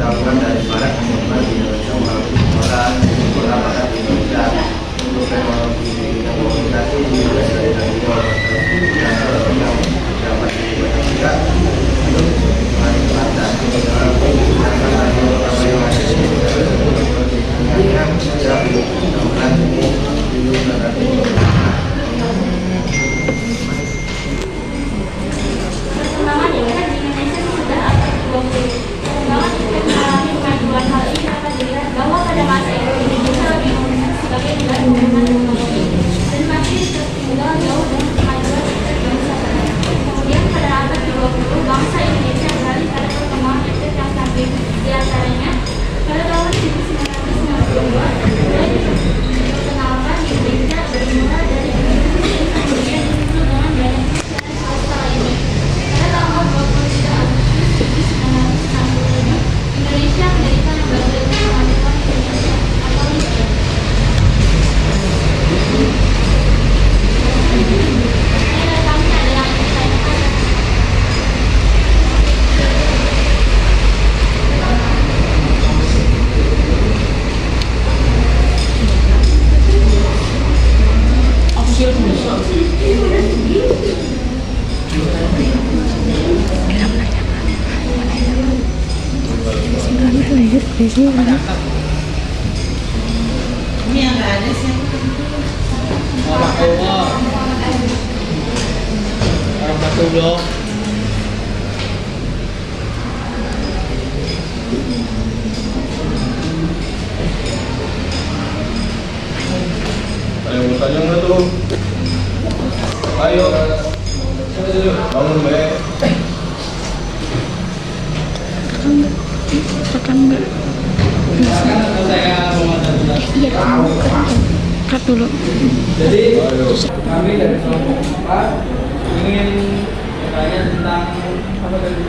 gabungan dari barat pembangunan di Indonesia melalui sekolah bakat di Indonesia untuk teknologi dan komunikasi di Indonesia dari radio yang dapat dibuat juga untuk mengadaptasi menggunakan radio apa yang ada di Indonesia yang bisa digunakan di radio. Perkembangan ya kan di Indonesia sudah abad 20. Perkembangan itu mengalami kemajuan hal ini dapat dilihat bahwa pada masa itu Indonesia lebih sebagai negara dengan teknologi dan masih tertinggal jauh dengan kemajuan internet bangsa lain. Kemudian pada abad 20 bangsa Indonesia beralih pada perkembangan internet yang sampai di antaranya pada tahun 1992 mulai diperkenalkan di Indonesia bermula dari Indonesia kemudian disusul dengan banyak swasta lainnya. Pada tanggal 23 Agustus 1965, Indonesia mendirikan Lembaga Ilmu Pengetahuan Indonesia atau LIPI. Ini kami adalah pertanyaan. Ini yang nggak ada sih. Warahmatullah. Ada yang bertanya nggak tuh? Ayo, bangun be. Iya, cut dulu. Jadi kami dari kelompok 4 ingin bertanya tentang apa tadi?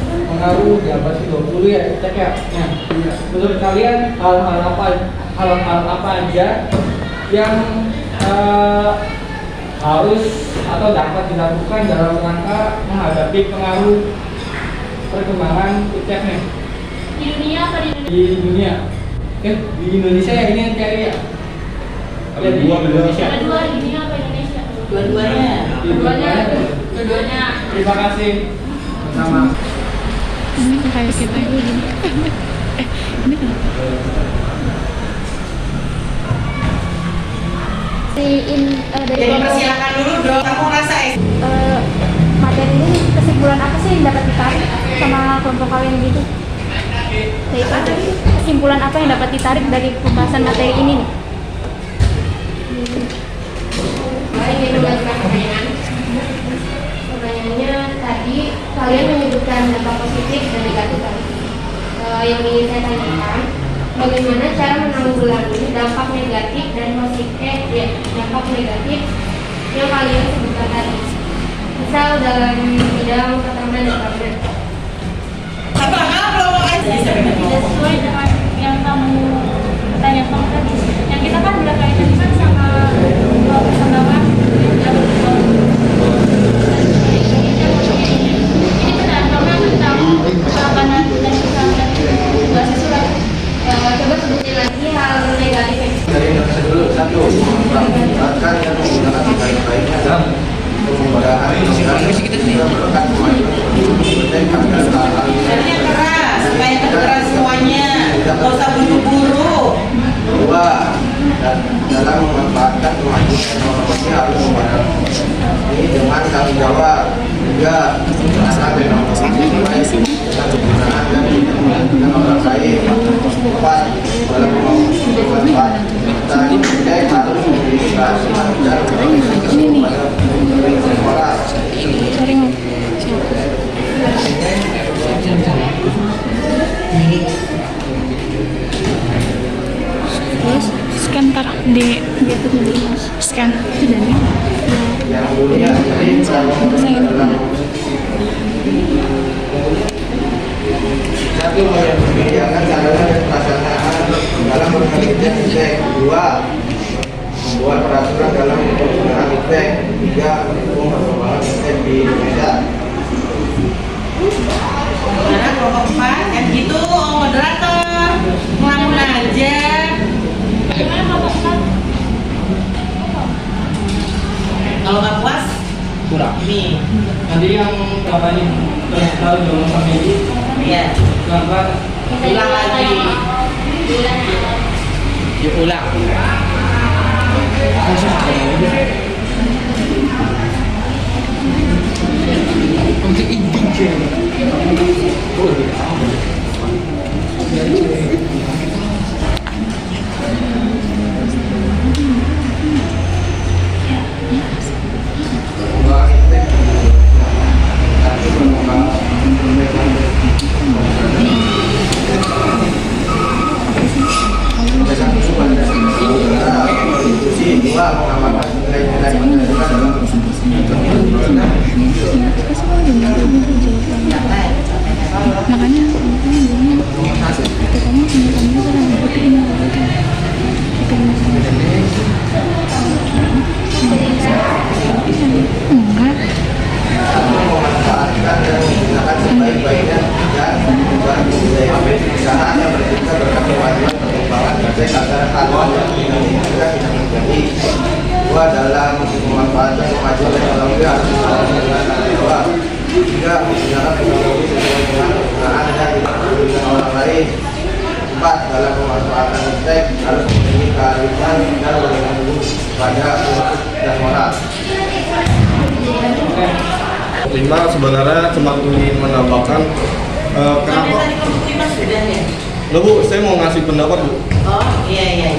Pengaruh di abad ke-20 ya, cek ya. Nah, menurut kalian hal-hal apa aja yang harus atau dapat dilakukan dalam rangka menghadapi pengaruh perkembangan internet Di dunia apa di Indonesia? di dunia? Oke, di Indonesia ya ini yang cari ya. Ada dua di Indonesia. Kedua di dunia apa Indonesia? Dua-duanya. Keduanya. Terima kasih. Sama. Ini kayak kita ini gini. Ini kenapa? Dari Jadi persilakan dulu dong. Kamu rasain. materi ini kesimpulan apa sih yang dapat ditarik sama kelompok kalian gitu? Kesimpulan apa yang dapat ditarik dari pembahasan materi ini nih? Baik, ini pertanyaan. Pertanyaannya tadi kalian menyebutkan dampak positif dan negatif tadi. Yang ingin saya tanyakan, bagaimana cara menanggulangi dampak negatif dan positif dampak negatif yang kalian sebutkan tadi? Misal dalam bidang pertemanan dan kabinet. Tidak sesuai dengan yang kamu tanyakan tadi. Yang kita kan berkaitan kan sama perkembangan ini benar karena tentang makanan dan kesehatan juga sesuai. Coba sebutin lagi hal negatif. Dari Indonesia dulu, satu, bahkan yang menggunakan baik-baiknya dan kemudahan memerlukan Caranya keras, supaya keras semuanya. Gak usah buru-buru. dua, dan dalam memanfaatkan kemajuan teknologi harus membarengi ini dengan tanggung jawab. Tiga, menggunakan teknologi dengan penggunaan dan dengan orang lain. Empat, dalam memanfaatkan dan cek harus memiliki bahasa dan sekolah. Sharing. Terus scan ntar di scan Yang dulunya jadi satu membiasakan sarana dan prasarana dalam penelitian iptek. Dua, membuat peraturan dalam penggunaan iptek. Tiga, mendukung perkembangan iptek di Indonesia. Mana kelompok 4? Nanti yang katanya terus tahu dong sampai ini Iya. pelan-pelan Ulang lagi. diulang. Untuk inding Makanya kamu teman-temannya sedang butuhin enggak memanfaatkan dan menggunakan sebaik-baiknya dan mengubah budaya usaha yang bercerita berkat kemajuan perkembangan aspek agar hal yang tidak terjadi. Dua, dalam memanfaatkan kemajuan teknologi harus dilakukan dengan tanggung jawab. Tiga, menggunakan teknologi sesuai dengan penggunaan dan tidak merugikan orang lain. Empat, dalam memanfaatkan aspek harus memiliki kearifan dan bergantung pada prinsip dan moral. 5 sebenarnya cuma ingin menambahkan Sampai kenapa tadi kelompok 5 sudah ya? Loh, Bu, saya mau ngasih pendapat, Bu. Oh iya.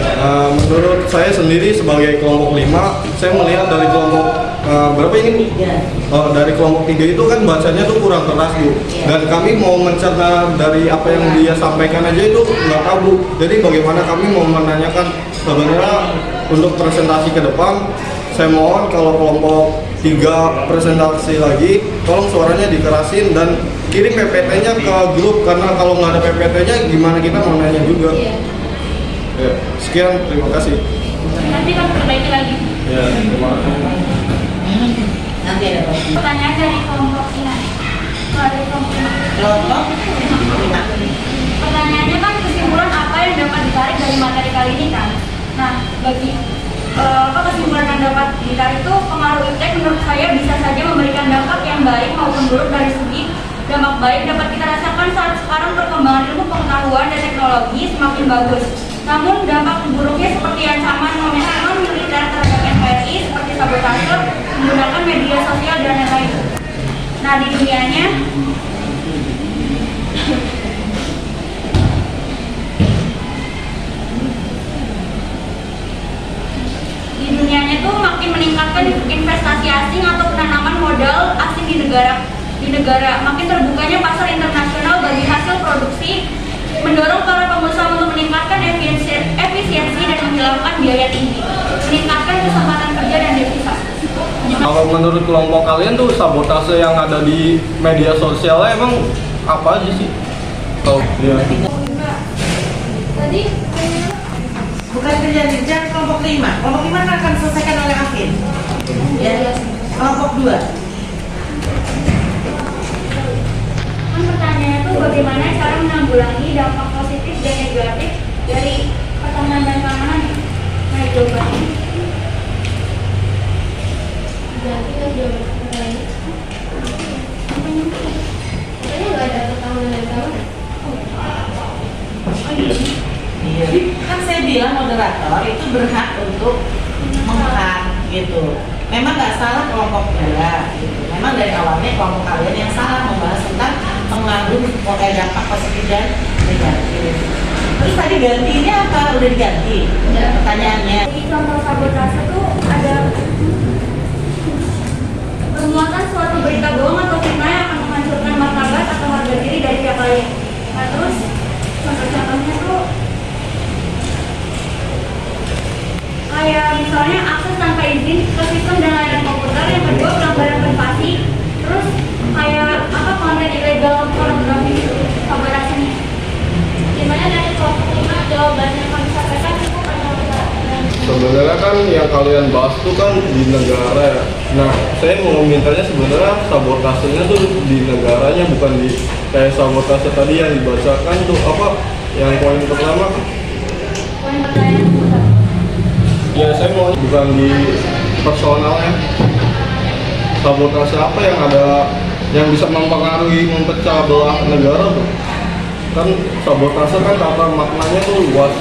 Menurut saya sendiri sebagai kelompok 5, saya melihat dari kelompok berapa ini, Bu? Dari kelompok 3 itu kan bahasanya tuh kurang keras, Bu. Dan kami mau mencerna dari apa yang dia sampaikan aja itu nggak tahu, Bu. Jadi bagaimana kami mau menanyakan sebenarnya untuk presentasi ke depan, saya mohon kalau kelompok 3 presentasi lagi, tolong suaranya dikerasin dan kirim PPT-nya ke grup, karena kalau nggak ada PPT-nya gimana kita mau nanya juga. Ya, sekian, terima kasih. Nanti kan perbaiki lagi. Ya, terima kasih. Nanti ada kelompok. Pertanyaan dari kelompok ini. Kalau dari kelompok ini. Kelompok 5. Pertanyaannya kan kesimpulan apa yang dapat ditarik dari materi kali ini kan? Nah, bagi apa kesimpulan yang dapat ditarik itu pengaruh iptek menurut saya bisa saja memberikan dampak yang baik maupun buruk. Dari segi dampak baik dapat kita rasakan saat sekarang perkembangan ilmu pengetahuan dan teknologi semakin bagus. Namun dampak buruknya seperti ancaman non militer terhadap NKRI seperti sabotase, menggunakan media sosial dan lain-lain. Nah, di dunianya tuh makin meningkatkan investasi asing atau penanaman modal asing di negara, makin terbukanya pasar internasional bagi hasil produksi, mendorong para pengusaha untuk meningkatkan efisiensi dan menghilangkan biaya tinggi, meningkatkan kesempatan kerja dan devisa. Kalau menurut kelompok kalian tuh sabotase yang ada di media sosialnya emang apa aja sih? Tahu? Ya. Tadi Bukan kerja kelompok 5. Kelompok 5 akan selesaikan oleh Afin. Ya. Kelompok 2. Kan pertanyaannya itu bagaimana cara menanggulangi dampak positif dan negatif dari pertemanan dan keamanan? Nah, jawabannya. berarti kan jawaban pertanyaan. Katanya nggak ada pertemanan dan keamanan. Iya. Kan saya bilang moderator itu berhak untuk mengkat gitu. Memang nggak salah kelompok 2 gitu. Memang dari awalnya kelompok kalian yang salah membahas tentang pengaruh dampak positif dan negatif. Terus tadi gantinya apa? Udah diganti? Pertanyaannya. Di contoh sabotase tuh ada bermuatan suatu berita bohong atau fitnah yang akan menghancurkan martabat atau harga diri dari pihak lain. Nah, terus contoh-contohnya tuh kayak misalnya akses tanpa izin ke sistem dan layanan komputer. Yang kedua, pelanggaran privasi. Terus kayak apa, konten ilegal pornografi itu sabotasenya. Gimana dari kelompok 5 jawabannya kami sampaikan itu atau Sebenarnya kan yang kalian bahas tuh kan di negara ya. Nah, saya mau mintanya sebenarnya sabotasenya tuh di negaranya, bukan di kayak sabotase tadi yang dibacakan tuh apa? Yang poin pertama. poin pertanyaan pusat? Ya saya mau bukan di personalnya. sabotase apa yang ada yang bisa mempengaruhi mempecah belah negara tuh. Kan sabotase kan kata maknanya tuh luas.